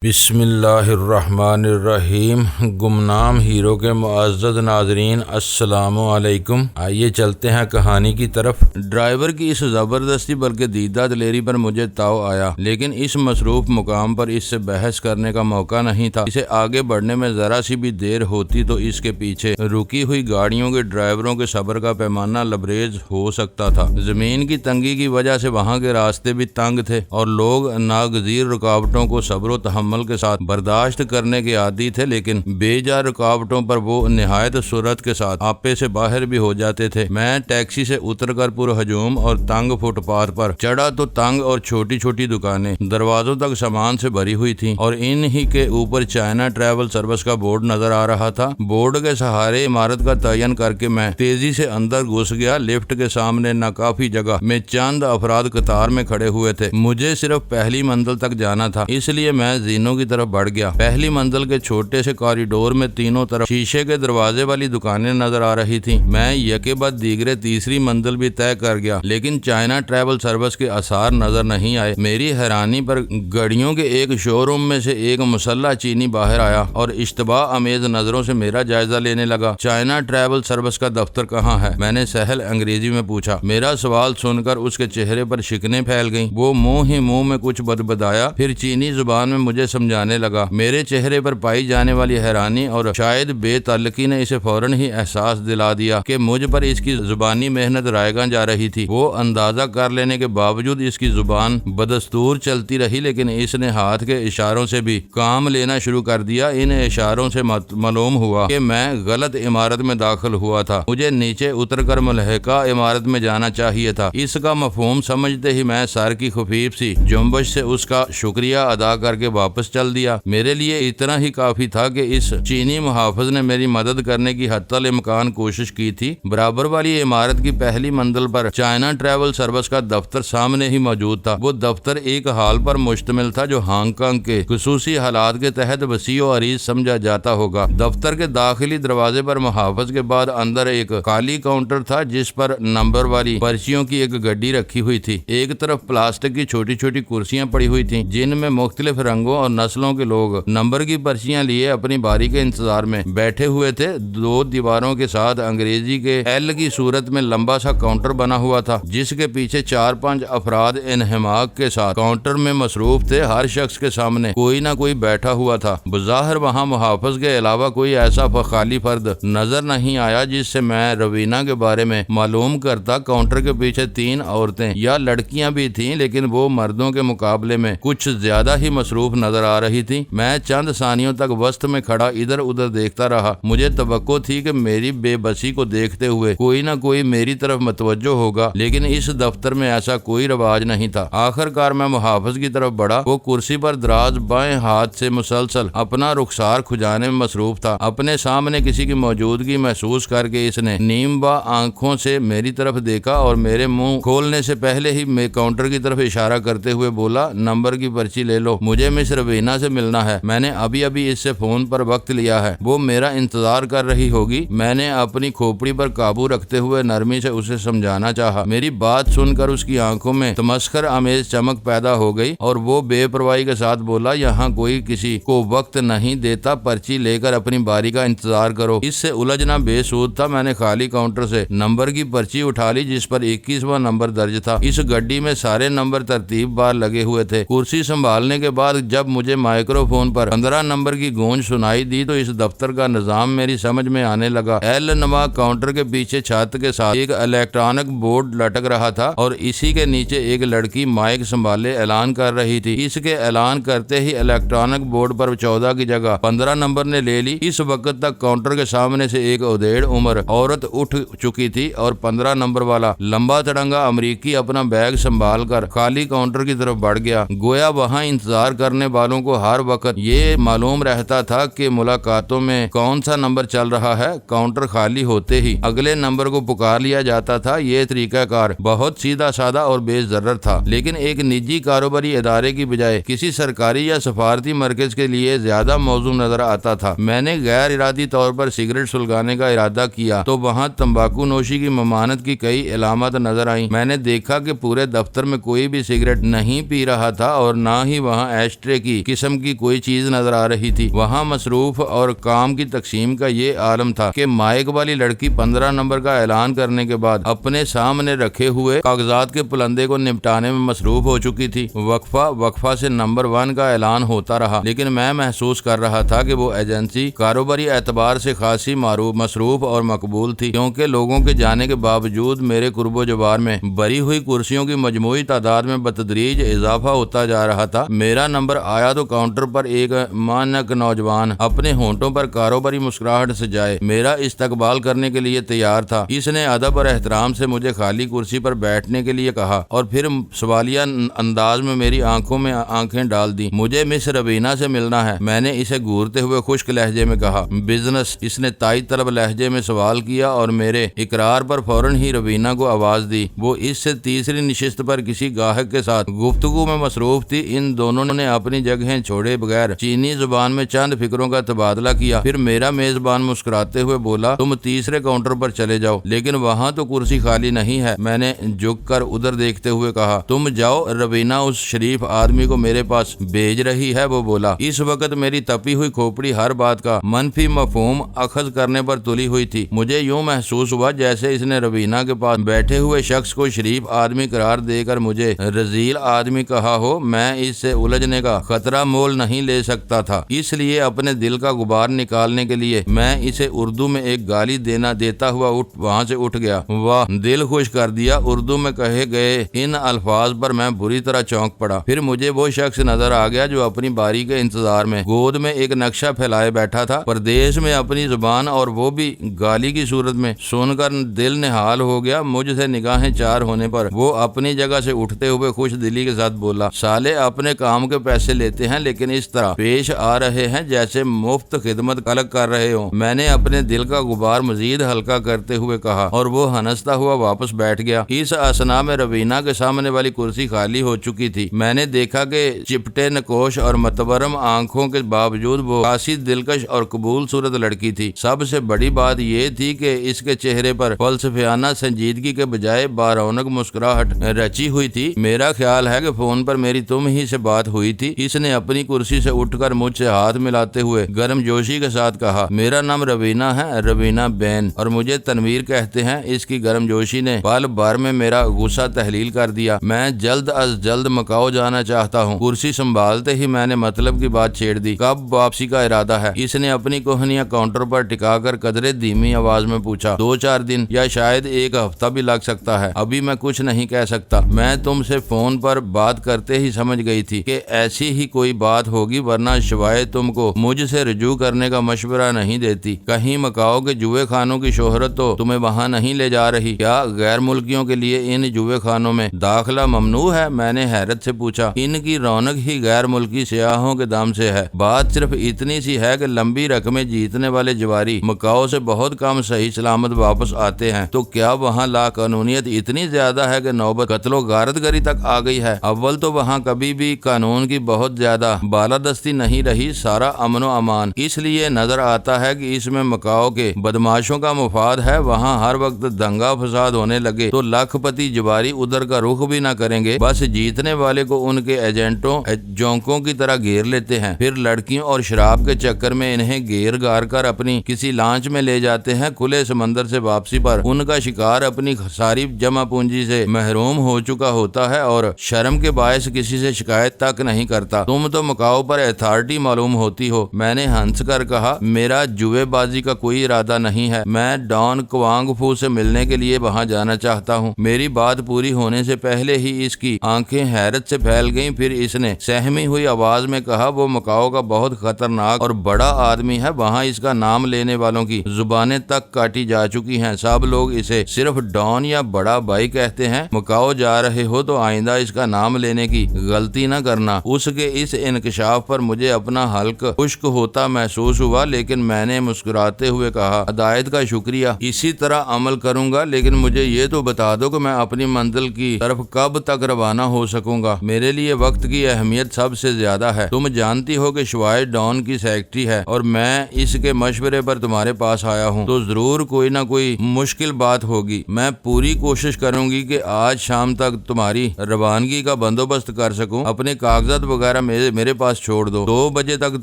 بسم اللہ الرحمن الرحیم۔ گمنام ہیرو کے معزز ناظرین السلام علیکم۔ آئیے چلتے ہیں کہانی کی طرف۔ ڈرائیور کی اس زبردستی بلکہ دیدہ دلیری پر مجھے تاؤ آیا، لیکن اس مصروف مقام پر اس سے بحث کرنے کا موقع نہیں تھا۔ اسے آگے بڑھنے میں ذرا سی بھی دیر ہوتی تو اس کے پیچھے رکی ہوئی گاڑیوں کے ڈرائیوروں کے صبر کا پیمانہ لبریز ہو سکتا تھا۔ زمین کی تنگی کی وجہ سے وہاں کے راستے بھی تنگ تھے اور لوگ ناگزیر رکاوٹوں کو صبر و تحمل کے ساتھ برداشت کرنے کے عادی تھے، لیکن بے جا رکاوٹوں پر وہ نہایت سرعت کے ساتھ آپے سے باہر بھی ہو جاتے تھے۔ میں ٹیکسی سے اتر کر پرہجوم اور تنگ فٹ پاتھ پر چڑھا تو تنگ اور چھوٹی چھوٹی دکانیں دروازوں تک سامان سے بھری ہوئی تھیں اور ان ہی کے اوپر چائنا ٹریول سروس کا بورڈ نظر آ رہا تھا۔ بورڈ کے سہارے عمارت کا تعین کر کے میں تیزی سے اندر گھس گیا۔ لفٹ کے سامنے ناکافی جگہ میں چند افراد قطار میں کھڑے ہوئے تھے۔ مجھے صرف پہلی منزل تک جانا تھا، اس لیے میں زینوں کی طرف بڑھ گیا۔ پہلی منزل کے چھوٹے سے کوریڈور میں تینوں طرف شیشے کے دروازے والی دکانیں نظر آ رہی تھیں۔ میں یکے بعد دیگرے تیسری منزل بھی طے کر گیا، لیکن چائنا ٹریول سروس کے آثار نظر نہیں آئے۔ میری حیرانی پر گڑیوں کے ایک شو روم میں سے ایک مسلح چینی باہر آیا اور اشتباہ امیز نظروں سے میرا جائزہ لینے لگا۔ چائنا ٹریول سروس کا دفتر کہاں ہے؟ میں نے سہل انگریزی میں پوچھا۔ میرا سوال سن کر اس کے چہرے پر شکنیں پھیل گئیں۔ وہ منہ ہی منہ میں کچھ بدبدایا، پھر چینی زبان میں مجھے سمجھانے لگا۔ میرے چہرے پر پائی جانے والی حیرانی اور شاید بے تعلقی نے اسے فوراً ہی احساس دلا دیا کہ مجھ پر اس کی زبانی محنت رائگاں جا رہی تھی۔ وہ اندازہ کر لینے کے باوجود اس کی زبان بدستور چلتی رہی، لیکن اس نے ہاتھ کے اشاروں سے بھی کام لینا شروع کر دیا۔ ان اشاروں سے معلوم ہوا کہ میں غلط عمارت میں داخل ہوا تھا۔ مجھے نیچے اتر کر ملحقہ عمارت میں جانا چاہیے تھا۔ اس کا مفہوم سمجھتے ہی میں سر کی خفیف سی جنبش سے اس کا شکریہ ادا کر کے واپس چل دیا۔ میرے لیے اتنا ہی کافی تھا کہ اس چینی محافظ نے میری مدد کرنے کی حتی الامکان کوشش کی تھی۔ برابر والی عمارت کی پہلی منزل پر چائنا ٹریول سروس کا دفتر سامنے ہی موجود تھا۔ وہ دفتر ایک ہال پر مشتمل تھا جو ہانگ کانگ کے خصوصی حالات کے تحت وسیع و عریض سمجھا جاتا ہوگا۔ دفتر کے داخلی دروازے پر محافظ کے بعد اندر ایک خالی کاؤنٹر تھا جس پر نمبر والی پرچیوں کی ایک گڈی رکھی ہوئی تھی۔ ایک طرف پلاسٹک کی چھوٹی چھوٹی کرسیاں پڑی ہوئی تھیں جن میں مختلف رنگوں اور نسلوں کے لوگ نمبر کی پرچیاں لیے اپنی باری کے انتظار میں بیٹھے ہوئے تھے۔ دو دیواروں کے ساتھ انگریزی کے ایل کی صورت میں لمبا سا کاؤنٹر بنا ہوا تھا جس کے پیچھے 4-5 افراد انہماک کے ساتھ کاؤنٹر میں مصروف تھے۔ ہر شخص کے سامنے کوئی نہ کوئی بیٹھا ہوا تھا۔ بظاہر وہاں محافظ کے علاوہ کوئی ایسا خالی فرد نظر نہیں آیا جس سے میں روینہ کے بارے میں معلوم کرتا۔ کاؤنٹر کے پیچھے 3 عورتیں یا لڑکیاں بھی تھیں، لیکن وہ مردوں کے مقابلے میں کچھ زیادہ ہی مصروف نظر آ رہی تھیں۔ میں چند ثانیوں تک وسط میں کھڑا ادھر ادھر دیکھتا رہا۔ مجھے توقع تھی کہ میری بے بسی کو دیکھتے ہوئے کوئی نہ کوئی میری طرف متوجہ ہوگا، لیکن اس دفتر میں ایسا کوئی رواج نہیں تھا۔ آخر کار میں محافظ کی طرف بڑھا۔ وہ کرسی پر دراز بائیں ہاتھ سے مسلسل اپنا رخسار کھجانے میں مصروف تھا۔ اپنے سامنے کسی کی موجودگی محسوس کر کے اس نے نیم با آنکھوں سے میری طرف دیکھا اور میرے منہ کھولنے سے پہلے ہی میں کاؤنٹر کی طرف اشارہ کرتے ہوئے بولا، نمبر کی پرچی لے لو، مجھے مس روینہ سے ملنا ہے۔ میں نے ابھی اس سے فون پر وقت لیا ہے، وہ میرا انتظار کر رہی ہوگی۔ میں نے اپنی کھوپڑی پر قابو رکھتے ہوئے نرمی سے اسے سمجھانا چاہا۔ میری بات سن کر اس کی آنکھوں میں تمسخر آمیز چمک پیدا ہو گئی اور وہ بے پرواہی کے ساتھ بولا، یہاں کوئی کسی کو وقت نہیں دیتا، پرچی لے کر اپنی باری کا انتظار کرو۔ اس سے الجھنا بے سود تھا۔ میں نے خالی کاؤنٹر سے نمبر کی پرچی اٹھا لی جس پر 21واں نمبر درج تھا۔ اس گڈی میں سارے نمبر ترتیب بار لگے ہوئے تھے۔ کرسی سنبھالنے کے بعد جب مجھے مائکرو فون پر 15 نمبر کی گونج سنائی دی تو اس دفتر کا نظام میری سمجھ میں آنے لگا۔ ایل نما کاؤنٹر کے پیچھے چھت کے ساتھ ایک الیکٹرانک بورڈ لٹک رہا تھا اور اسی کے نیچے ایک لڑکی مائک سنبھالے اعلان کر رہی تھی۔ اس کے اعلان کرتے ہی الیکٹرانک بورڈ پر 14 کی جگہ 15 نمبر نے لے لی۔ اس وقت تک کاؤنٹر کے سامنے سے ایک ادھیڑ عمر عورت اٹھ چکی تھی اور 15 نمبر والا لمبا تڑنگا امریکی اپنا بیگ سنبھال کر خالی کاؤنٹر کی طرف بڑھ گیا۔ گویا وہاں انتظار کرنے والوں کو ہر وقت یہ معلوم رہتا تھا کہ ملاقاتوں میں کون سا نمبر چل رہا ہے۔ کاؤنٹر خالی ہوتے ہی اگلے نمبر کو پکار لیا جاتا تھا۔ یہ طریقہ کار بہت سیدھا سادہ اور بے ضرر تھا، لیکن ایک نجی کاروباری ادارے کی بجائے کسی سرکاری یا سفارتی مرکز کے لیے زیادہ موزوں نظر آتا تھا۔ میں نے غیر ارادی طور پر سگریٹ سلگانے کا ارادہ کیا تو وہاں تمباکو نوشی کی ممانعت کی کئی علامات نظر آئیں۔ میں نے دیکھا کہ پورے دفتر میں کوئی بھی سگریٹ نہیں پی رہا تھا اور نہ ہی وہاں ایش ٹرے کی قسم کی کوئی چیز نظر آ رہی تھی۔ وہاں مصروف اور کام کی تقسیم کا یہ عالم تھا کہ مائک والی لڑکی 15 نمبر کا اعلان کرنے کے بعد اپنے سامنے رکھے ہوئے کاغذات کے پلندے کو نپٹانے میں مصروف ہو چکی تھی۔ وقفہ سے نمبر 1 کا اعلان ہوتا رہا، لیکن میں محسوس کر رہا تھا کہ وہ ایجنسی کاروباری اعتبار سے خاصی مصروف اور مقبول تھی، کیونکہ لوگوں کے جانے کے باوجود میرے قرب و جوار میں بھری ہوئی کرسیوں کی مجموعی تعداد میں بتدریج اضافہ ہوتا جا رہا تھا۔ میرا نمبر آیا تو کاؤنٹر پر ایک مانک نوجوان اپنے ہونٹوں پر کاروباری مسکراہٹ سجائے میرا استقبال کرنے کے لیے تیار تھا۔ اس نے ادب اور احترام سے مجھے خالی کرسی پر بیٹھنے کے لیے کہا اور پھر سوالیہ انداز میں میری آنکھوں میں آنکھیں ڈال دی۔ مجھے مس روینہ سے ملنا ہے، میں نے اسے گھورتے ہوئے خشک لہجے میں کہا۔ بزنس؟ اس نے تائید طلب لہجے میں سوال کیا اور میرے اقرار پر فوراً ہی روینہ کو آواز دی۔ وہ اس سے تیسری نشست پر کسی گاہک کے ساتھ گفتگو میں مصروف تھی۔ ان دونوں نے اپنی جگہیں چھوڑے بغیر چینی زبان میں چند فکروں کا تبادلہ کیا۔ پھر میرا میزبان مسکراتے ہوئے بولا، تم تیسرے کاؤنٹر پر چلے جاؤ، لیکن وہاں تو کرسی خالی نہیں ہے۔ میں نے جھک کر ادھر دیکھتے ہوئے کہا، تم جاؤ، روینہ اس شریف آدمی کو میرے پاس بھیج رہی ہے، وہ بولا۔ اس وقت میری تپی ہوئی کھوپڑی ہر بات کا منفی مفہوم اخذ کرنے پر تلی ہوئی تھی۔ مجھے یوں محسوس ہوا جیسے اس نے روینہ کے پاس بیٹھے ہوئے شخص کو شریف آدمی قرار دے کر مجھے رذیل آدمی کہا ہو۔ میں اس سے الجھنے کا خطرہ مول نہیں لے سکتا تھا، اس لیے اپنے دل کا غبار نکالنے کے لیے میں اسے اردو میں ایک گالی دیتا ہوا وہاں سے اٹھ گیا۔ واہ، دل خوش کر دیا۔ اردو میں کہے گئے ان الفاظ پر میں بری طرح چونک پڑا۔ پھر مجھے وہ شخص نظر آ گیا جو اپنی باری کے انتظار میں گود میں ایک نقشہ پھیلائے بیٹھا تھا۔ پردیش میں اپنی زبان، اور وہ بھی گالی کی صورت میں، سن کر دل نہال ہو گیا۔ مجھ سے نگاہیں چار ہونے پر وہ اپنی جگہ سے اٹھتے ہوئے خوش دلی کے ساتھ بولا، سالے اپنے کام کے پیسے لیتے ہیں لیکن اس طرح پیش آ رہے ہیں جیسے مفت خدمت خلق کر رہے ہوں۔ میں نے اپنے دل کا غبار مزید ہلکا کرتے ہوئے کہا اور وہ ہنستا ہوا واپس بیٹھ گیا۔ اس اثنا میں روینہ کے سامنے والی کرسی خالی ہو چکی تھی۔ میں نے دیکھا کہ چپٹے نکوش اور متورم آنکھوں کے باوجود وہ خاصی دلکش اور قبول صورت لڑکی تھی۔ سب سے بڑی بات یہ تھی کہ اس کے چہرے پر فلسفیانہ سنجیدگی کے بجائے بارونق مسکراہٹ رچی ہوئی تھی۔ میرا خیال ہے کہ فون پر میری تم ہی سے بات ہوئی تھی۔ اس نے اپنی کرسی سے اٹھ کر مجھ سے ہاتھ ملاتے ہوئے گرم جوشی کے ساتھ کہا، میرا نام روینہ ہے، روینہ بین، اور مجھے تنویر کہتے ہیں۔ اس کی گرم جوشی نے پل بھر میں میرا غصہ تحلیل کر دیا۔ میں جلد از جلد مکاؤ جانا چاہتا ہوں۔ کرسی سنبھالتے ہی میں نے مطلب کی بات چھیڑ دی۔ کب واپسی کا ارادہ ہے؟ اس نے اپنی کوہنیاں کاؤنٹر پر ٹکا کر قدرے دھیمی آواز میں پوچھا۔ 2-4 دن یا شاید 1 ہفتہ بھی لگ سکتا ہے، ابھی میں کچھ نہیں کہہ سکتا۔ میں تم سے فون پر بات کرتے ہی سمجھ گئی تھی کہ ایسی ہی کوئی بات ہوگی، ورنہ شوائے تم کو مجھ سے رجوع کرنے کا مشورہ نہیں دیتی۔ کہیں مکاؤ کے جوئے خانوں کی شہرت تو تمہیں وہاں نہیں لے جا رہی؟ کیا غیر ملکیوں کے لیے ان جوئے خانوں میں داخلہ ممنوع ہے؟ میں نے حیرت سے پوچھا۔ ان کی رونق ہی غیر ملکی سیاحوں کے دم سے ہے۔ بات صرف اتنی سی ہے کہ لمبی رقمیں جیتنے والے جواری مکاؤ سے بہت کم صحیح سلامت واپس آتے ہیں۔ تو کیا وہاں لا قانونیت اتنی زیادہ ہے کہ نوبت قتل و غارت گری تک آ گئی ہے؟ اول تو وہاں کبھی بھی قانون کی بہت زیادہ بالادستی نہیں رہی، سارا امن و امان۔ اس لیے نظر آتا ہے کہ اس میں مکاؤ کے بدماشوں کا مفاد ہے۔ وہاں ہر وقت دنگا فساد ہونے لگے تو لاکھ پتی جواری ادھر کا رخ بھی نہ کریں گے، بس جیتنے والے کو ان کے ایجنٹوں جونکوں کی طرح گھیر لیتے ہیں، پھر لڑکیوں اور شراب کے چکر میں انہیں گھیر گار کر اپنی کسی لانچ میں لے جاتے ہیں۔ کھلے سمندر سے واپسی پر ان کا شکار اپنی ساری جمع پونجی سے محروم ہو چکا ہوتا ہے اور شرم کے باعث کسی سے شکایت تک نہیں کرتا۔ تم تو مکاؤ پر اتھارٹی معلوم ہوتی ہو۔ میں نے ہنس کر کہا، میرا جوئے بازی کا کوئی ارادہ نہیں ہے، میں ڈان کوانگ فو سے ملنے کے لیے وہاں جانا چاہتا ہوں۔ میری بات پوری ہونے سے پہلے ہی اس کی آنکھیں حیرت سے پھیل گئیں، پھر اس نے سہمی ہوئی آواز میں کہا، وہ مکاؤ کا بہت خطرناک اور بڑا آدمی ہے، وہاں اس کا نام لینے والوں کی زبانیں تک کاٹی جا چکی ہیں، سب لوگ اسے صرف ڈان یا بڑا بھائی کہتے ہیں۔ مکاؤ جا رہے ہو تو آئندہ اس کا نام لینے کی غلطی نہ کرنا۔ اس کے اس انکشاف پر مجھے اپنا حلق خشک ہوتا محسوس ہوا، لیکن میں نے مسکراتے ہوئے کہا، ہدایت کا شکریہ، اسی طرح عمل کروں گا، لیکن مجھے یہ تو بتا دو کہ میں اپنی منزل کی طرف کب تک روانہ ہو سکوں گا؟ میرے لیے وقت کی اہمیت سب سے زیادہ ہے۔ تم جانتی ہو کہ شوائے ڈان کی سیکرٹری ہے اور میں اس کے مشورے پر تمہارے پاس آیا ہوں، تو ضرور کوئی نہ کوئی مشکل بات ہوگی۔ میں پوری کوشش کروں گی کہ آج شام تک تمہاری روانگی کا بندوبست کر سکوں۔ اپنے کاغذات وغیرہ وغیرہ میرے پاس چھوڑ دو, 2 بجے تک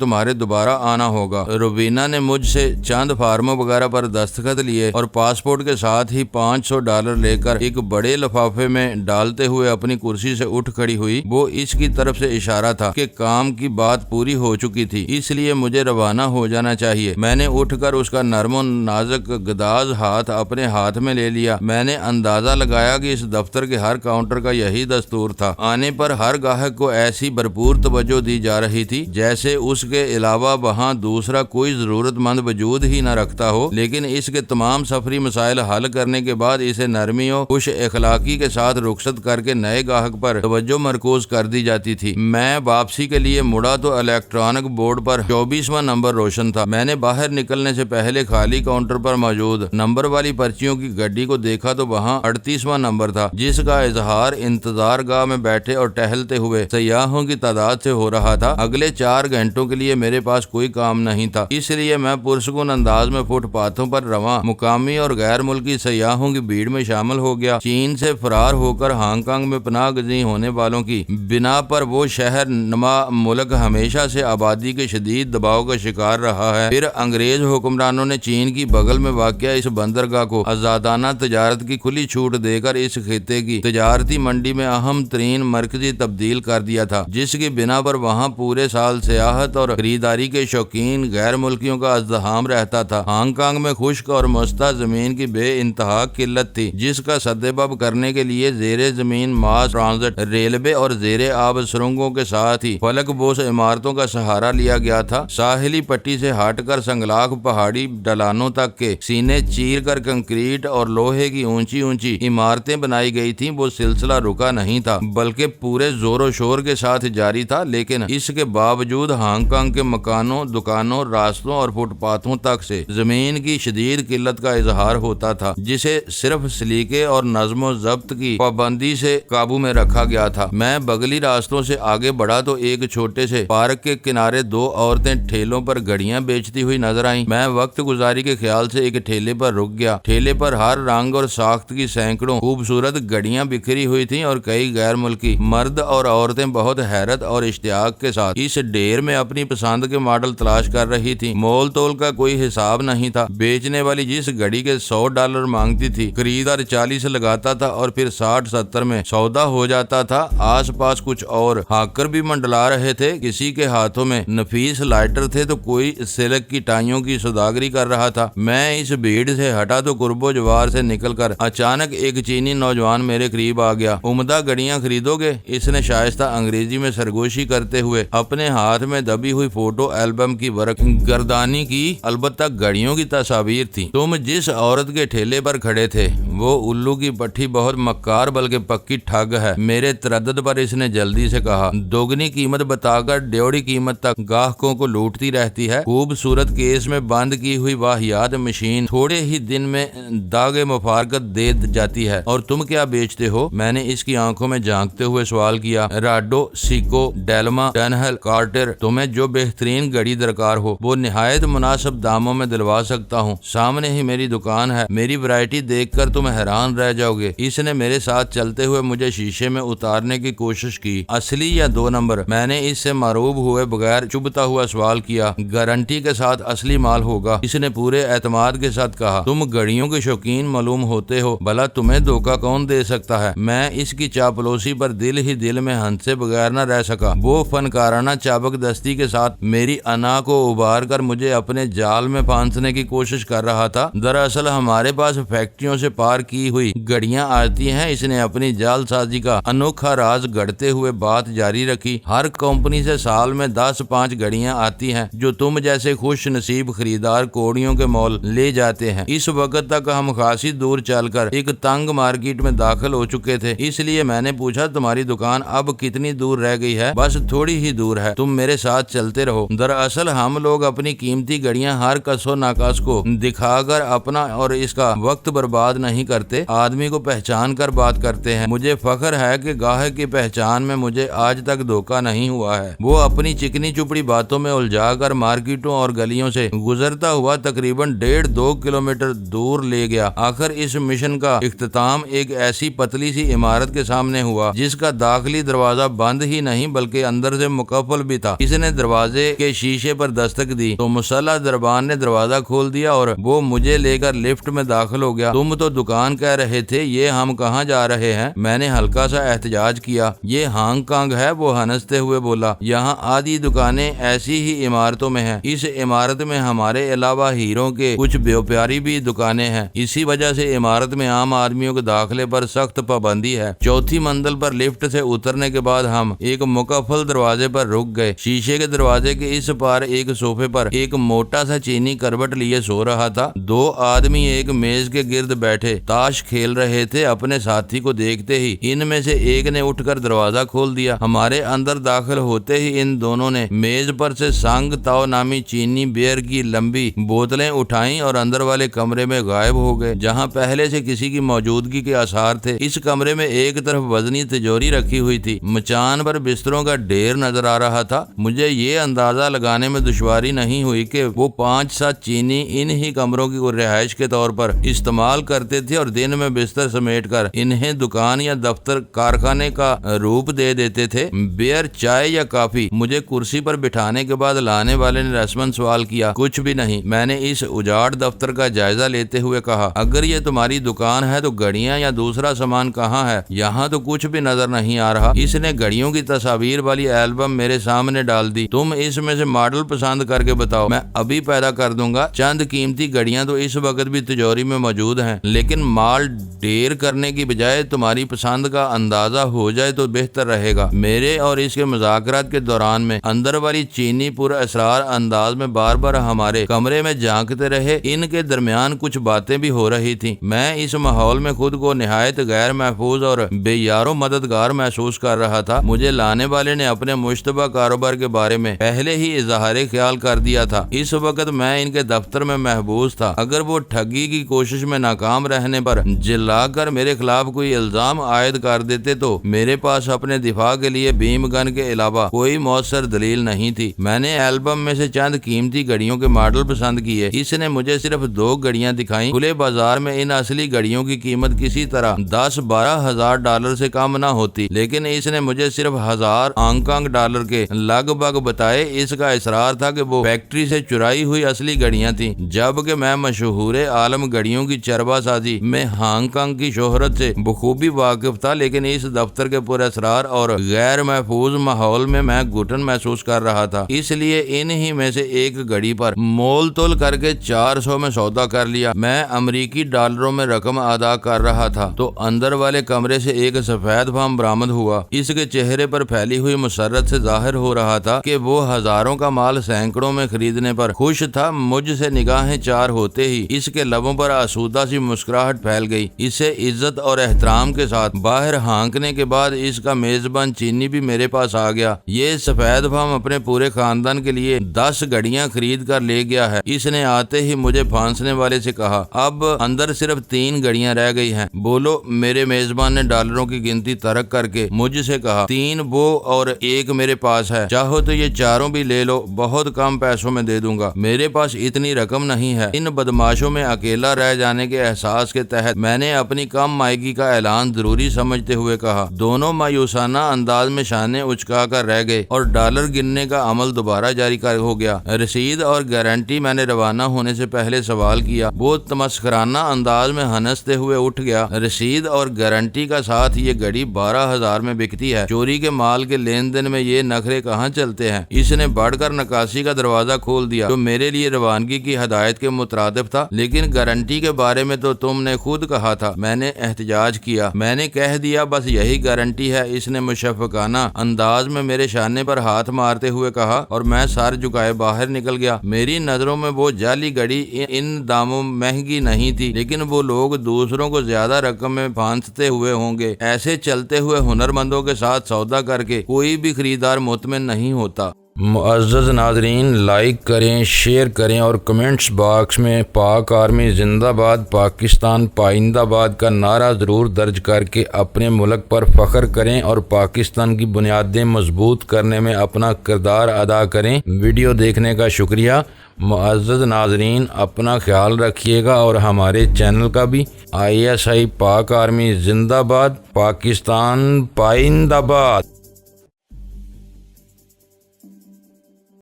تمہارے دوبارہ آنا ہوگا. روبینہ نے مجھ سے چند فارموں وغیرہ پر دستخط لیے اور پاسپورٹ کے ساتھ ہی $500 لے کر ایک بڑے لفافے میں ڈالتے ہوئے اپنی کرسی سے اٹھ کھڑی ہوئی. وہ اس کی طرف سے اشارہ تھا کہ کام کی بات پوری ہو چکی تھی, اس لیے مجھے روانہ ہو جانا چاہیے. میں نے اٹھ کر اس کا نرم و نازک گداز ہاتھ اپنے ہاتھ میں لے لیا. میں نے اندازہ لگایا کہ اس دفتر کے ہر کاؤنٹر کا یہی دستور تھا. آنے پر ہر گاہک کو ایسی بھرپور توجہ دی جا رہی تھی جیسے اس کے علاوہ وہاں دوسرا کوئی ضرورت مند وجود ہی نہ رکھتا ہو, لیکن اس کے تمام سفری مسائل حل کرنے کے بعد اسے نرمی و خوش اخلاقی کے ساتھ رخصت کر کے نئے گاہک پر توجہ مرکوز کر دی جاتی تھی. میں واپسی کے لیے مڑا تو الیکٹرانک بورڈ پر 24واں نمبر روشن تھا. میں نے باہر نکلنے سے پہلے خالی کاؤنٹر پر موجود نمبر والی پرچیوں کی گڈی کو دیکھا تو وہاں 38واں نمبر تھا, جس کا اظہار انتظار گاہ میں بیٹھے اور ٹہلتے ہوئے سیاحوں کی تعداد سے ہو رہا تھا. اگلے 4 گھنٹوں کے لیے میرے پاس کوئی کام نہیں تھا, اس لیے میں پرسکون انداز میں فٹ پاتھوں پر رواں مقامی اور غیر ملکی سیاحوں کی بھیڑ میں شامل ہو گیا. چین سے فرار ہو کر ہانگ کانگ میں پناہ گزین ہونے والوں کی بنا پر وہ شہر نما ملک ہمیشہ سے آبادی کے شدید دباؤ کا شکار رہا ہے. پھر انگریز حکمرانوں نے چین کی بغل میں واقع اس بندرگاہ کو آزادانہ تجارت کی کھلی چھوٹ دے کر اس خطے کی تجارتی منڈی میں اہم ترین مرکزی تبدیل کر دیا تھا, جس کی بنا پر وہاں پورے سال سیاحت اور خریداری کے شوقین غیر ملکیوں کا ازدحام رہتا تھا. ہانگ کانگ میں خشک اور مستہ زمین کی بے انتہا قلت تھی, جس کا سدباب کرنے کے لیے زیر زمین ماس ٹرانزٹ ریلوے اور زیر آب سرنگوں کے ساتھ ہی فلک بوس عمارتوں کا سہارا لیا گیا تھا. ساحلی پٹی سے ہٹ کر سنگلاخ پہاڑی ڈلانوں تک کے سینے چیر کر کنکریٹ اور لوہے کی اونچی اونچی عمارتیں بنائی گئی تھیں. وہ سلسلہ رکا نہیں تھا بلکہ پورے زور و شور کے ساتھ جاری تھا, لیکن اس کے باوجود ہانگ کانگ کے مکانوں, دکانوں, راستوں اور فٹ پاتھوں تک سے زمین کی شدید قلت کا اظہار ہوتا تھا, جسے صرف سلیقے اور نظم و ضبط کی پابندی سے قابو میں رکھا گیا تھا. میں بغلی راستوں سے آگے بڑھا تو ایک چھوٹے سے پارک کے کنارے 2 عورتیں ٹھیلوں پر گھڑیاں بیچتی ہوئی نظر آئیں. میں وقت گزاری کے خیال سے ایک ٹھیلے پر رک گیا. ٹھیلے پر ہر رنگ اور ساخت کی سینکڑوں خوبصورت گھڑیاں بکھری ہوئی تھیں اور کئی غیر ملکی مرد اور عورتیں بہت حیرت اور اشتیاق کے ساتھ اس ڈھیر میں اپنی پسند کے ماڈل تلاش کر رہی تھی. مول تول کا کوئی حساب نہیں تھا. بیچنے والی جس گھڑی کے $100 مانگتی تھی, خریدار 40 لگاتا تھا اور پھر 60-70 میں سودا ہو جاتا تھا. آس پاس کچھ اور ہاکر بھی منڈلا رہے تھے. کسی کے ہاتھوں میں نفیس لائٹر تھے تو کوئی سلک کی ٹائیوں کی سوداگری کر رہا تھا. میں اس بھیڑ سے ہٹا تو قرب و جوار سے نکل کر اچانک ایک چینی نوجوان میرے قریب آ گیا. عمدہ گھڑیاں خریدو گے؟ اس نے شائستہ انگریزی میں سرگوشی کرتے ہوئے اپنے ہاتھ میں دبی ہوئی فوٹو البم کی ورق گردانی کی. البتہ گھڑیوں کی تصاویر تھی. تم جس عورت کے ٹھیلے پر کھڑے تھے وہ الو کی پٹھی بہت مکار بلکہ پکی ٹھگ ہے. میرے تردد پر اس نے جلدی سے کہا. دوگنی قیمت بتا کر ڈیوڑی قیمت تک گاہکوں کو لوٹتی رہتی ہے. خوبصورت کیس میں بند کی ہوئی واہیات مشین تھوڑے ہی دن میں داغ مفارقت دے جاتی ہے. اور تم کیا بیچتے ہو؟ میں نے اس کی آنکھوں میں جھانکتے ہوئے سوال کیا. Rado, Seiko, Delma, Dunhill, Cartier. تمہیں جو بہترین گھڑی درکار ہو وہ نہایت مناسب داموں میں دلوا سکتا ہوں. سامنے ہی میری دکان ہے. میری ورائٹی دیکھ کر تم حیران رہ جاؤ گے. اس نے میرے ساتھ چلتے ہوئے مجھے شیشے میں اتارنے کی کوشش کی. اصلی یا 2 نمبر؟ میں نے اس سے معروب ہوئے بغیر چبھتا ہوا سوال کیا. گارنٹی کے ساتھ اصلی مال ہوگا, اس نے پورے اعتماد کے ساتھ کہا. تم گھڑیوں کے شوقین معلوم ہوتے ہو, بھلا تمہیں دھوکہ کون دے سکتا ہے؟ میں اس کی چاپلوسی پر دل ہی دل میں ہنسے بغیر نہ رہ سکا. وہ فنکارانہ چابک دستی کے ساتھ میری انا کو ابھار کر مجھے اپنے جال میں پھانسنے کی کوشش کر رہا تھا. دراصل ہمارے پاس فیکٹریوں سے پار کی ہوئی گھڑیاں آتی ہیں. اس نے اپنی جال سازی کا انوکھا راز گھڑتے ہوئے بات جاری رکھی. ہر کمپنی سے سال میں 10-5 گھڑیاں آتی ہیں جو تم جیسے خوش نصیب خریدار کوڑیوں کے مول لے جاتے ہیں. اس وقت تک ہم خاصی دور چل کر ایک تنگ مارکیٹ میں داخل ہو چکے تھے, اس لیے میں نے پوچھا تمہاری دکان اب کتنی دور رہ گئی ہے؟ بس تھوڑی ہی دور ہے, تم میرے ساتھ چلتے رہو. دراصل ہم لوگ اپنی قیمتی گھڑیاں ہر کس و ناقص کو دکھا کر اپنا اور اس کا وقت برباد نہیں کرتے, آدمی کو پہچان کر بات کرتے ہیں. مجھے فخر ہے کہ گاہک کی پہچان میں مجھے آج تک دھوکہ نہیں ہوا ہے. وہ اپنی چکنی چپڑی باتوں میں الجھا کر مارکیٹوں اور گلیوں سے گزرتا ہوا تقریباً 1.5-2 کلومیٹر دور لے گیا. آخر اس مشن کا اختتام ایک ایسی پتلی سی عمارت کے سامنے ہوا جس کا داخلی دروازہ بند ہی نہیں بلکہ بلکہ اندر سے مکفل بھی تھا۔ اس نے دروازے کے شیشے پر دستک دی تو مسلح دربان نے دروازہ کھول دیا اور وہ مجھے لے کر لفٹ میں داخل ہو گیا۔ تم تو دکان کہہ رہے تھے، یہ ہم کہاں جا رہے ہیں؟ میں نے ہلکا سا احتجاج کیا۔ یہ ہانگ کانگ ہے، وہ ہنستے ہوئے بولا۔ یہاں آدھی دکانیں ایسی ہی عمارتوں میں ہیں۔ اس عمارت میں ہمارے علاوہ ہیروں کے کچھ بیوپاری بھی دکانیں ہیں، اسی وجہ سے عمارت میں عام آدمیوں کے داخلے پر سخت پابندی ہے۔ چوتھی منزل پر لفٹ سے اترنے کے بعد ہم ایک مکفل دروازے پر رک گئے۔ شیشے کے دروازے کے اس پار ایک صوفے پر ایک موٹا سا چینی کروٹ لیے سو رہا تھا۔ دو آدمی ایک میز کے گرد بیٹھے تاش کھیل رہے تھے۔ اپنے ساتھی کو دیکھتے ہی ان میں سے ایک نے اٹھ کر دروازہ کھول دیا۔ ہمارے اندر داخل ہوتے ہی ان دونوں نے میز پر سے سانگ تاؤ نامی چینی بیئر کی لمبی بوتلیں اٹھائیں اور اندر والے کمرے میں غائب ہو گئے، جہاں پہلے سے کسی کی موجودگی کے آثار تھے۔ اس کمرے میں ایک طرف وزنی تجوری رکھی ہوئی تھی، مچان پر بستروں کا ڈھیر نظر آ رہا تھا۔ مجھے یہ اندازہ لگانے میں دشواری نہیں ہوئی کہ وہ 5-7 چینی ان ہی کمروں کی رہائش کے طور پر استعمال کرتے تھے اور دن میں بستر سمیٹ کر انہیں دکان یا دفتر کارخانے کا روپ دے دیتے تھے۔ بیئر، چائے یا کافی؟ مجھے کرسی پر بٹھانے کے بعد لانے والے نے رسمن سوال کیا۔ کچھ بھی نہیں، میں نے اس اجاڑ دفتر کا جائزہ لیتے ہوئے کہا۔ اگر یہ تمہاری دکان ہے تو گھڑیاں یا دوسرا سامان کہاں ہے؟ یہاں تو کچھ بھی نظر نہیں آ رہا۔ اس نے گھڑیوں کی تصاویر والی ایلبم میرے سامنے ڈال دی۔ تم اس میں سے ماڈل پسند کر کے بتاؤ، میں ابھی پیدا کر دوں گا۔ چند قیمتی گھڑیاں تو اس وقت بھی تجوری میں موجود ہیں، لیکن مال ڈھیر کرنے کی بجائے تمہاری پسند کا اندازہ ہو جائے تو بہتر رہے گا۔ میرے اور اس کے مذاکرات کے دوران میں اندر والی چینی پر اسرار انداز میں بار بار ہمارے کمرے میں جھانکتے رہے۔ ان کے درمیان کچھ باتیں بھی ہو رہی تھیں۔ میں اس ماحول میں خود کو نہایت غیر محفوظ اور بے یار و مددگار محسوس کر رہا تھا۔ مجھے لانے والے نے اپنے مشتبہ کاروبار کے بارے میں پہلے ہی اظہار خیال کر دیا تھا۔ اس وقت میں ان کے دفتر میں محبوس تھا۔ اگر وہ ٹھگی کی کوشش میں ناکام رہنے پر جلا کر میرے خلاف کوئی الزام عائد کر دیتے تو میرے پاس اپنے دفاع کے لیے بیم گن کے علاوہ کوئی مؤثر دلیل نہیں تھی۔ میں نے ایلبم میں سے چند قیمتی گھڑیوں کے ماڈل پسند کیے۔ اس نے مجھے صرف 2 گھڑیاں دکھائیں۔ کھلے بازار میں ان اصلی گھڑیوں کی قیمت کسی طرح $10-12 ہزار سے کم نہ ہوتی، لیکن اس نے مجھے صرف 1000 ہانگ کانگ ڈالر کے لگ بھگ بتائے۔ اس کا اصرار تھا کہ وہ فیکٹری سے چرائی ہوئی اصلی گھڑیاں تھیں، جبکہ میں مشہور عالم گھڑیوں کی چربا سازی میں ہانگ کانگ کی شہرت سے بخوبی واقف تھا، لیکن اس دفتر کے پر اسرار اور غیر محفوظ ماحول میں گھٹن محسوس کر رہا تھا۔ اس لیے انہی میں سے ایک گھڑی پر مول تول کر کے 400 میں سودا کر لیا۔ میں امریکی ڈالروں میں رقم ادا کر رہا تھا تو اندر والے کمرے سے ایک سفید فام برآمد ہوا۔ اس کے چہرے پر پھیلی ہوئی مسرت سے ظاہر ہو رہا تھا کہ وہ ہزاروں کا مال سینکڑوں میں خریدنے پر خوش تھا۔ مجھ سے نگاہیں چار ہوتے ہی اس کے لبوں پر آسودہ سی مسکراہٹ پھیل گئی۔ اسے عزت اور احترام کے ساتھ باہر ہانکنے کے بعد اس کا میزبان چینی بھی میرے پاس آ گیا۔ یہ سفید فام اپنے پورے خاندان کے لیے 10 گھڑیاں خرید کر لے گیا ہے، اس نے آتے ہی مجھے پھانسنے والے سے کہا۔ اب اندر صرف 3 گھڑیاں رہ گئی ہیں، بولو۔ میرے میزبان نے ڈالروں کی گنتی ترک کر کے مجھ سے کہا۔ 3 وہ اور 1 میرے پاس ہے، چاہو تو یہ چاروں بھی لے لو، بہت کم پیسوں میں دے دوں گا۔ میرے پاس اتنی رقم نہیں ہے۔ ان بدماشوں میں اکیلا رہ جانے کے احساس کے تحت میں نے اپنی کم مائیگی کا اعلان ضروری سمجھتے ہوئے کہا۔ دونوں مایوسانہ انداز میں شانے اچکا کر رہ گئے اور ڈالر گننے کا عمل دوبارہ جاری ہو گیا۔ رسید اور گارنٹی؟ میں نے روانہ ہونے سے پہلے سوال کیا۔ وہ تمسخرانہ انداز میں ہنستے ہوئے اٹھ گیا۔ رسید اور گارنٹی کا ساتھ یہ گھڑی 12,000 میں بکتی ہے۔ چوری کے مال کے لین دین میں یہ نخرے کہاں چلتے ہیں؟ اس نے بڑھ کر نکاسی کا دروازہ کھول دیا جو میرے لیے روانگی کی ہدایت کے مترادف تھا۔ لیکن گارنٹی کے بارے میں تو تم نے خود کہا تھا، میں نے احتجاج کیا۔ میں نے کہہ دیا بس یہی گارنٹی ہے، اس نے مشفقانہ انداز میں میرے شانے پر ہاتھ مارتے ہوئے کہا، اور میں سر جھکائے باہر نکل گیا۔ میری نظروں میں وہ جعلی گھڑی ان داموں مہنگی نہیں تھی، لیکن وہ لوگ دوسروں کو زیادہ رقم میں پھانستے ہوئے ہوں گے۔ ایسے چلتے ہوئے ہنرمندوں کے ساتھ سودا کر کے کوئی بھی خریدار مطمئن نہیں ہوتا۔ معزز ناظرین، لائک کریں، شیئر کریں اور کمنٹس باکس میں پاک آرمی زندہ باد، پاکستان پائندہ باد کا نعرہ ضرور درج کر کے اپنے ملک پر فخر کریں اور پاکستان کی بنیادیں مضبوط کرنے میں اپنا کردار ادا کریں۔ ویڈیو دیکھنے کا شکریہ۔ معزز ناظرین، اپنا خیال رکھیے گا اور ہمارے چینل کا بھی۔ ISI پاک آرمی زندہ باد، پاکستان پائندہ باد۔